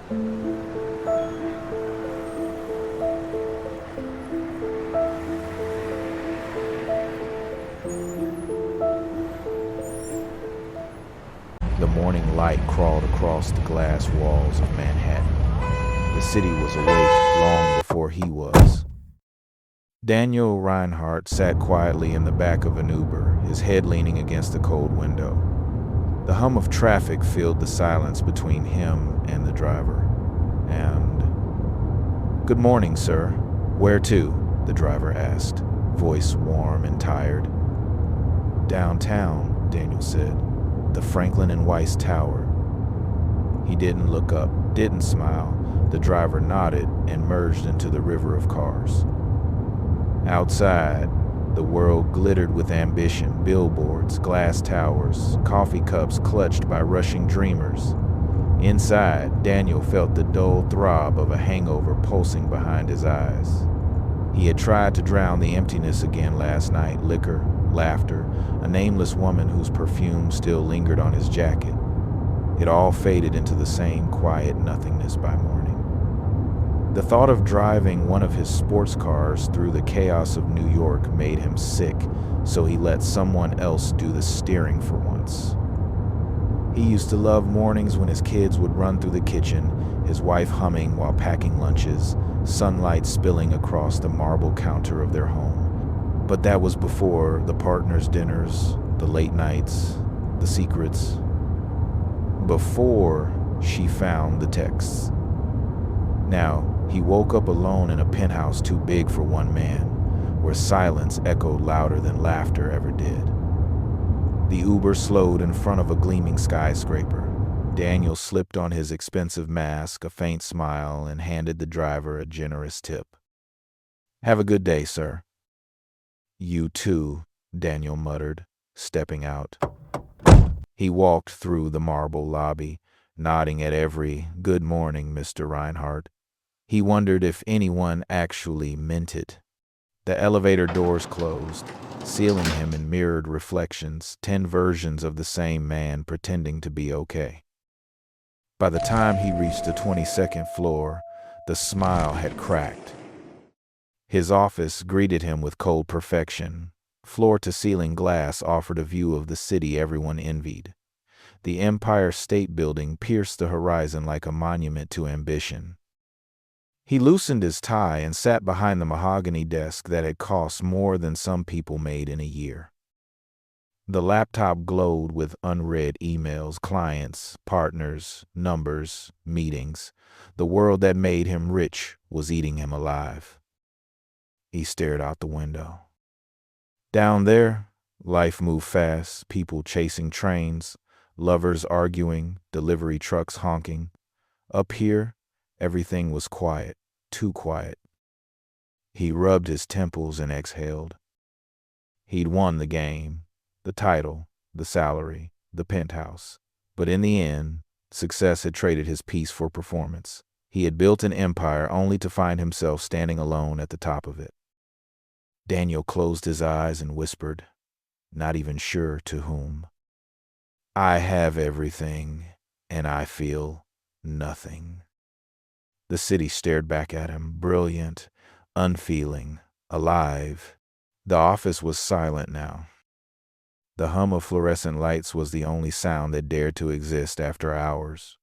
The morning light crawled across the glass walls of Manhattan. The city was awake long before he was. Daniel Reinhardt sat quietly in the back of an Uber, his head leaning against the cold window. The hum of traffic filled the silence between him and the driver. "Good morning, sir. Where to?" the driver asked, voice warm and tired. "Downtown," Daniel said. "The Franklin and Weiss Tower." He didn't look up, didn't smile. The driver nodded and merged into the river of cars. Outside, the world glittered with ambition, billboards, glass towers, coffee cups clutched by rushing dreamers. Inside, Daniel felt the dull throb of a hangover pulsing behind his eyes. He had tried to drown the emptiness again last night, liquor, laughter, a nameless woman whose perfume still lingered on his jacket. It all faded into the same quiet nothingness by morning. The thought of driving one of his sports cars through the chaos of New York made him sick, so he let someone else do the steering for once. He used to love mornings when his kids would run through the kitchen, his wife humming while packing lunches, sunlight spilling across the marble counter of their home. But that was before the partners' dinners, the late nights, the secrets. Before she found the texts. Now, he woke up alone in a penthouse too big for one man, where silence echoed louder than laughter ever did. The Uber slowed in front of a gleaming skyscraper. Daniel slipped on his expensive mask, a faint smile, and handed the driver a generous tip. "Have a good day, sir." "You too," Daniel muttered, stepping out. He walked through the marble lobby, nodding at every "Good morning, Mr. Reinhardt." He wondered if anyone actually meant it. The elevator doors closed, sealing him in mirrored reflections, 10 versions of the same man pretending to be okay. By the time he reached the 22nd floor, the smile had cracked. His office greeted him with cold perfection. Floor-to-ceiling glass offered a view of the city everyone envied. The Empire State Building pierced the horizon like a monument to ambition. He loosened his tie and sat behind the mahogany desk that had cost more than some people made in a year. The laptop glowed with unread emails, clients, partners, numbers, meetings. The world that made him rich was eating him alive. He stared out the window. Down there, life moved fast, people chasing trains, lovers arguing, delivery trucks honking. Up here, everything was quiet, too quiet. He rubbed his temples and exhaled. He'd won the game, the title, the salary, the penthouse. But in the end, success had traded his peace for performance. He had built an empire only to find himself standing alone at the top of it. Daniel closed his eyes and whispered, not even sure to whom, "I have everything, and I feel nothing." The city stared back at him, brilliant, unfeeling, alive. The office was silent now. The hum of fluorescent lights was the only sound that dared to exist after hours.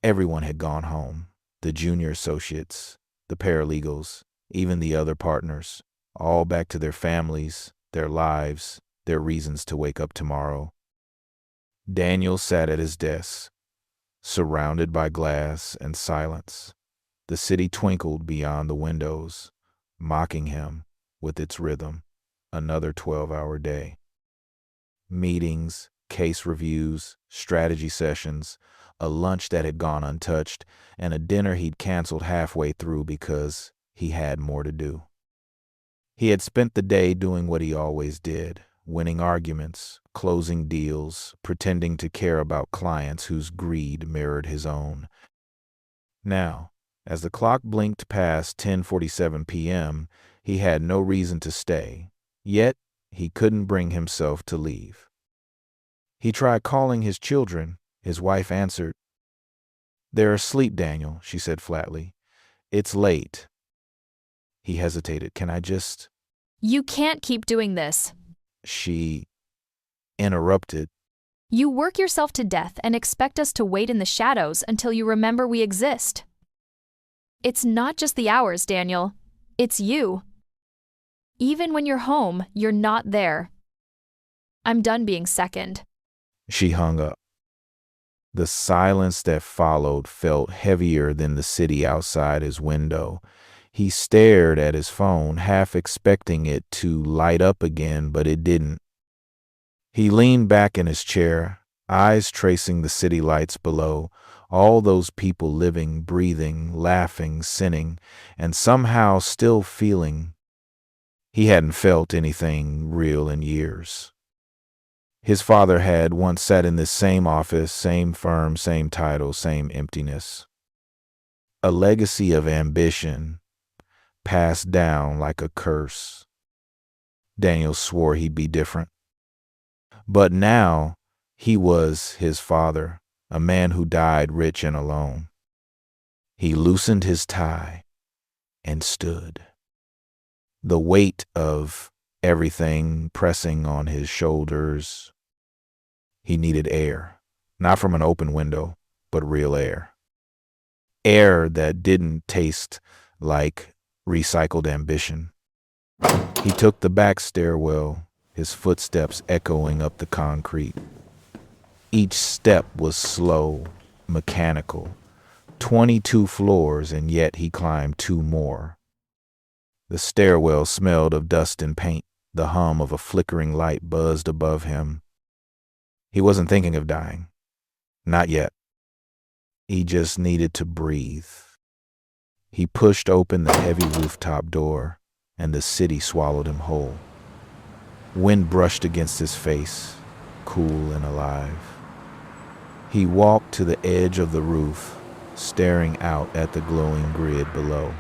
Everyone had gone home, the junior associates, the paralegals, even the other partners, all back to their families, their lives, their reasons to wake up tomorrow. Daniel sat at his desk, surrounded by glass and silence. The city twinkled beyond the windows, mocking him with its rhythm. Another 12-hour day. Meetings, case reviews, strategy sessions, a lunch that had gone untouched, and a dinner he'd canceled halfway through because he had more to do. He had spent the day doing what he always did, winning arguments, closing deals, pretending to care about clients whose greed mirrored his own. Now, as the clock blinked past 10:47 p.m., he had no reason to stay, yet he couldn't bring himself to leave. He tried calling his children. His wife answered. "They're asleep, Daniel," she said flatly. "It's late." He hesitated. "Can I just—" You can't keep doing this. She interrupted. You work yourself to death and expect us to wait in the shadows until you remember we exist. It's not just the hours, Daniel. It's you. Even when you're home, you're not there. I'm done being second. She hung up. The silence that followed felt heavier than the city outside his window. He stared at his phone, half expecting it to light up again, but it didn't. He leaned back in his chair, eyes tracing the city lights below, all those people living, breathing, laughing, sinning, and somehow still feeling. He hadn't felt anything real in years. His father had once sat in this same office, same firm, same title, same emptiness. A legacy of ambition passed down like a curse. Daniel swore he'd be different. But now he was his father, a man who died rich and alone. He loosened his tie and stood. The weight of everything pressing on his shoulders. He needed air, not from an open window, but real air. Air that didn't taste like recycled ambition. He took the back stairwell, his footsteps echoing up the concrete. Each step was slow, mechanical. 22 floors, and yet he climbed 2 more. The stairwell smelled of dust and paint. The hum of a flickering light buzzed above him. He wasn't thinking of dying. Not yet. He just needed to breathe. He pushed open the heavy rooftop door, and the city swallowed him whole. Wind brushed against his face, cool and alive. He walked to the edge of the roof, staring out at the glowing grid below.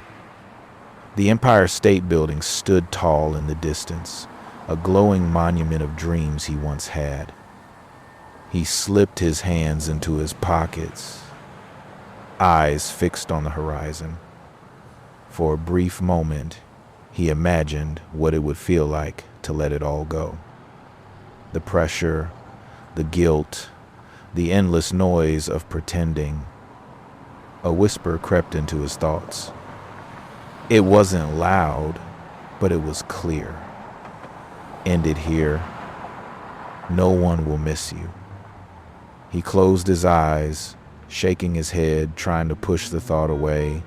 The Empire State Building stood tall in the distance, a glowing monument of dreams he once had. He slipped his hands into his pockets, eyes fixed on the horizon. For a brief moment, he imagined what it would feel like to let it all go. The pressure, the guilt, the endless noise of pretending. A whisper crept into his thoughts. It wasn't loud, but it was clear. End it here. No one will miss you. He closed his eyes, shaking his head, trying to push the thought away.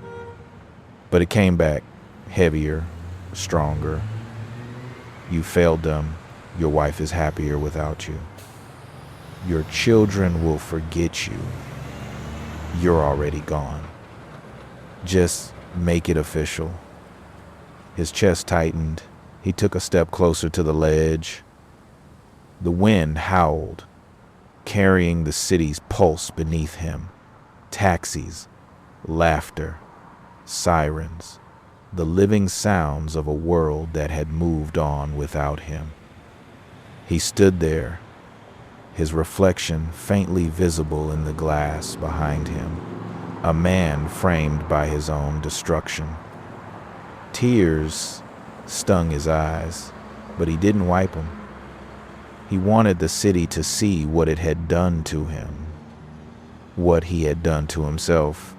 But it came back, heavier, stronger. You failed them. Your wife is happier without you. Your children will forget you. You're already gone. Just make it official. His chest tightened. He took a step closer to the ledge. The wind howled, carrying the city's pulse beneath him. Taxis, laughter, sirens, the living sounds of a world that had moved on without him. He stood there, his reflection faintly visible in the glass behind him, a man framed by his own destruction. Tears stung his eyes, but he didn't wipe them. He wanted the city to see what it had done to him, what he had done to himself.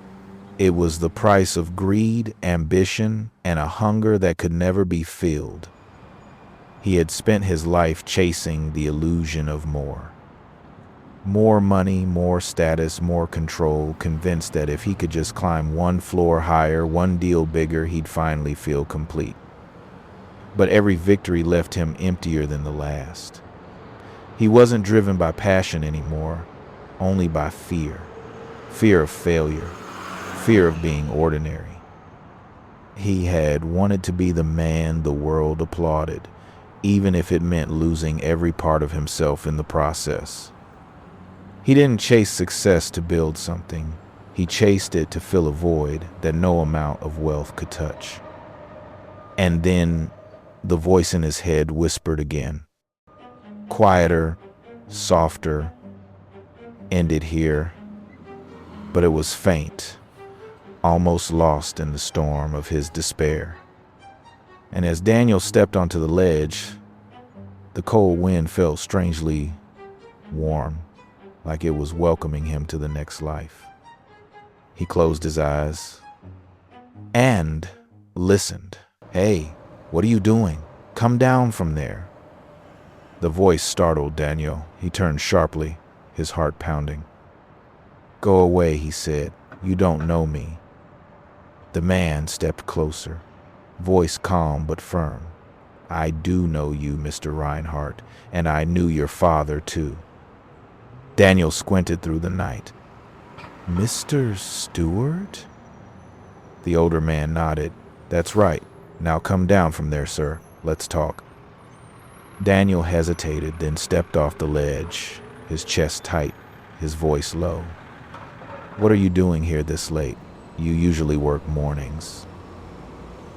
It was the price of greed, ambition, and a hunger that could never be filled. He had spent his life chasing the illusion of more. More money, more status, more control, convinced that if he could just climb one floor higher, one deal bigger, he'd finally feel complete. But every victory left him emptier than the last. He wasn't driven by passion anymore, only by fear. Fear of failure, fear of being ordinary. He had wanted to be the man the world applauded, even if it meant losing every part of himself in the process. He didn't chase success to build something. He chased it to fill a void that no amount of wealth could touch. And then the voice in his head whispered again. Quieter, softer. End it here. but it was faint, almost lost in the storm of his despair. And as Daniel stepped onto the ledge, the cold wind felt strangely warm, like it was welcoming him to the next life. He closed his eyes and listened. "Hey, what are you doing? Come down from there." The voice startled Daniel. He turned sharply, his heart pounding. "Go away," he said. "You don't know me." The man stepped closer, voice calm but firm. "I do know you, Mr. Reinhardt, and I knew your father too." Daniel squinted through the night. "Mr. Stewart?" The older man nodded. "That's right. Now come down from there, sir. Let's talk." Daniel hesitated, then stepped off the ledge, his chest tight, his voice low. "What are you doing here this late? You usually work mornings."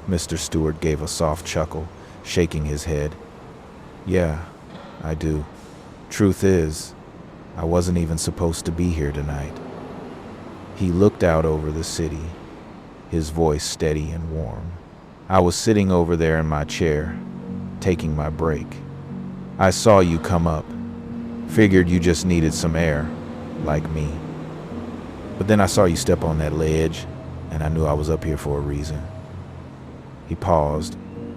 Mr. Stewart gave a soft chuckle, shaking his head. "Yeah, I do. Truth is, I wasn't even supposed to be here tonight." He looked out over the city, his voice steady and warm. "I was sitting over there in my chair, taking my break. I saw you come up. Figured you just needed some air, like me. But then I saw you step on that ledge, and I knew I was up here for a reason." He paused,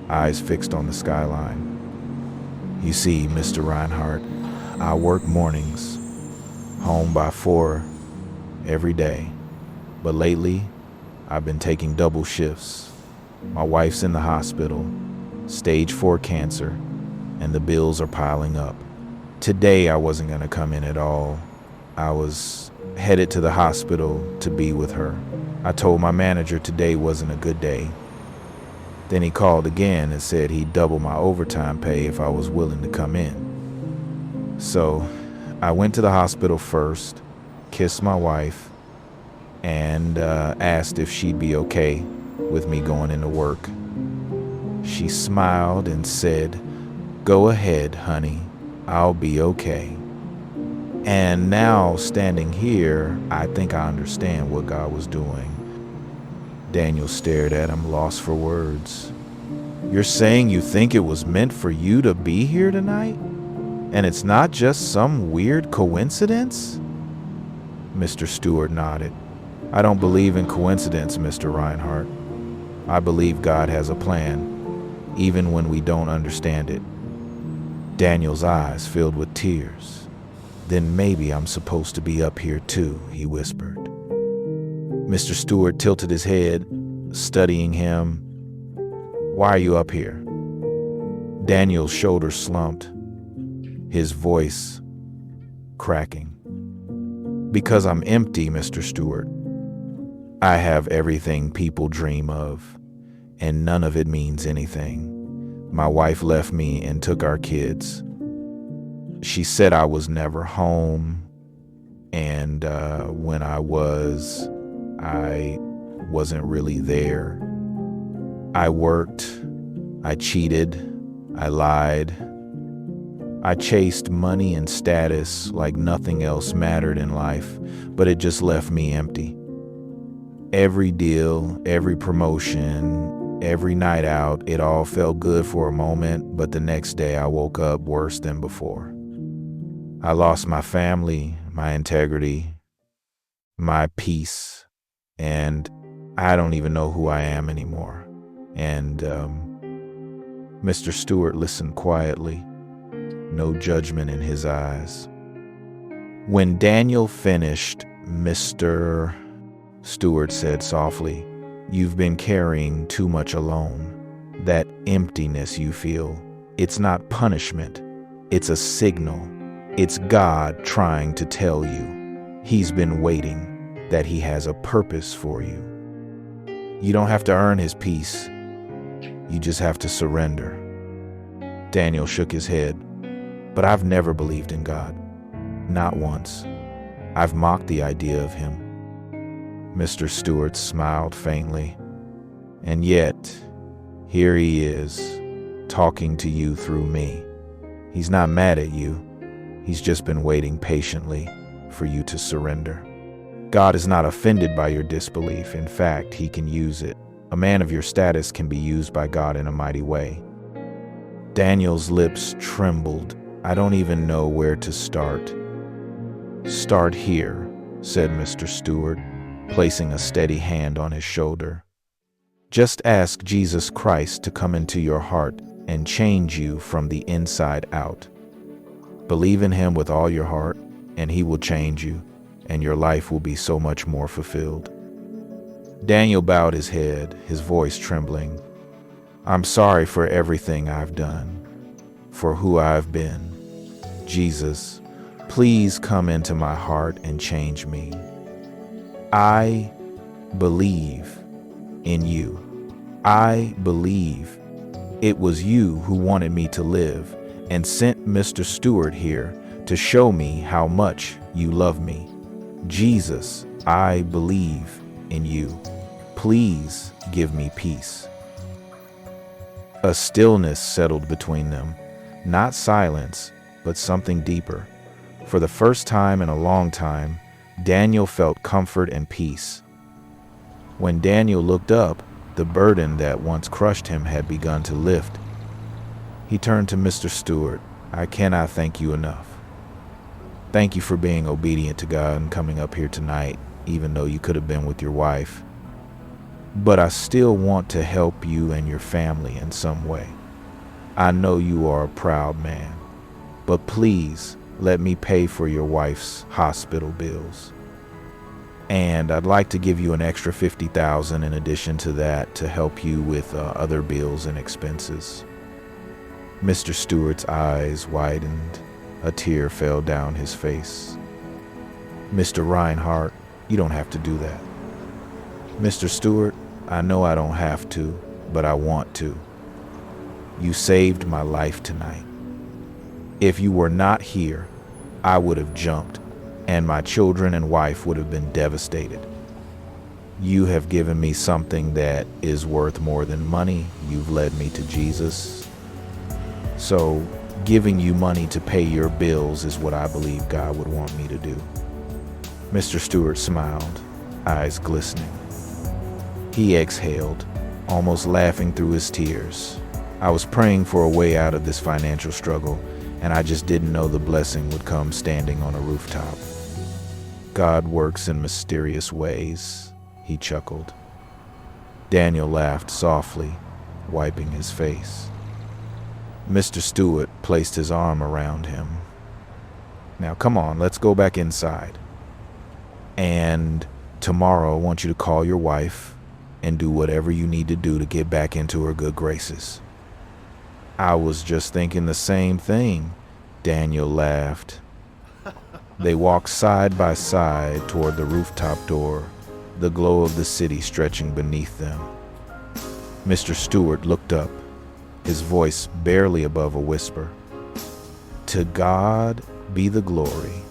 eyes fixed on the skyline. "You see, Mr. Reinhardt, I work mornings, home by 4 every day. But lately, I've been taking double shifts. My wife's in the hospital, stage 4 cancer, and the bills are piling up. Today, I wasn't going to come in at all. I was headed to the hospital to be with her. I told my manager today wasn't a good day. Then he called again and said he'd double my overtime pay if I was willing to come in. So I went to the hospital first, kissed my wife, and asked if she'd be okay with me going into work. She smiled and said, "Go ahead, honey. I'll be okay." And now, standing here, I think I understand what God was doing. Daniel stared at him, lost for words. "You're saying you think it was meant for you to be here tonight? And it's not just some weird coincidence?" Mr. Stewart nodded. "I don't believe in coincidence, Mr. Reinhardt. I believe God has a plan, even when we don't understand it." Daniel's eyes filled with tears. "Then maybe I'm supposed to be up here too," he whispered. Mr. Stewart tilted his head, studying him. "Why are you up here?" Daniel's shoulders slumped, his voice cracking. "Because I'm empty, Mr. Stewart. I have everything people dream of, and none of it means anything. My wife left me and took our kids. She said I was never home, and when I wasn't really there. I worked, I cheated, I lied. I chased money and status like nothing else mattered in life, but it just left me empty. Every deal, every promotion, every night out, it all felt good for a moment, but the next day I woke up worse than before. I lost my family, my integrity, my peace, and I don't even know who I am anymore." And Mr. Stewart listened quietly, no judgment in his eyes. When Daniel finished, Mr. Stewart said softly, "You've been carrying too much alone. That emptiness you feel, it's not punishment, it's a signal. It's God trying to tell you He's been waiting, that He has a purpose for you. You don't have to earn His peace. You just have to surrender." Daniel shook his head. "But I've never believed in God. Not once. I've mocked the idea of Him." Mr. Stewart smiled faintly. "And yet, here He is, talking to you through me. He's not mad at you. He's just been waiting patiently for you to surrender." God is not offended by your disbelief. In fact, he can use it. A man of your status can be used by God in a mighty way. Daniel's lips trembled. I don't even know where to start. Start here, said Mr. Stewart, placing a steady hand on his shoulder. Just ask Jesus Christ to come into your heart and change you from the inside out. Believe in him with all your heart, and he will change you, and your life will be so much more fulfilled. Daniel bowed his head, his voice trembling. I'm sorry for everything I've done, for who I've been. Jesus, please come into my heart and change me. I believe in you. I believe it was you who wanted me to live and sent Mr. Stewart here to show me how much you love me. Jesus, I believe in you. Please give me peace. A stillness settled between them, not silence, but something deeper. For the first time in a long time, Daniel felt comfort and peace. When Daniel looked up, the burden that once crushed him had begun to lift. He turned to Mr. Stewart. I cannot thank you enough. Thank you for being obedient to God and coming up here tonight, even though you could have been with your wife. But I still want to help you and your family in some way. I know you are a proud man, but please let me pay for your wife's hospital bills. And I'd like to give you an extra $50,000 in addition to that to help you with other bills and expenses. Mr. Stewart's eyes widened. A tear fell down his face. Mr. Reinhardt, you don't have to do that. Mr. Stewart, I know I don't have to, but I want to. You saved my life tonight. If you were not here, I would have jumped, and my children and wife would have been devastated. You have given me something that is worth more than money. You've led me to Jesus. So, giving you money to pay your bills is what I believe God would want me to do. Mr. Stewart smiled, eyes glistening. He exhaled, almost laughing through his tears. I was praying for a way out of this financial struggle, and I just didn't know the blessing would come standing on a rooftop. God works in mysterious ways, he chuckled. Daniel laughed softly, wiping his face. Mr. Stewart placed his arm around him. Now come on, let's go back inside. And tomorrow I want you to call your wife and do whatever you need to do to get back into her good graces. I was just thinking the same thing, Daniel laughed. They walked side by side toward the rooftop door, the glow of the city stretching beneath them. Mr. Stewart looked up, his voice barely above a whisper. To God be the glory.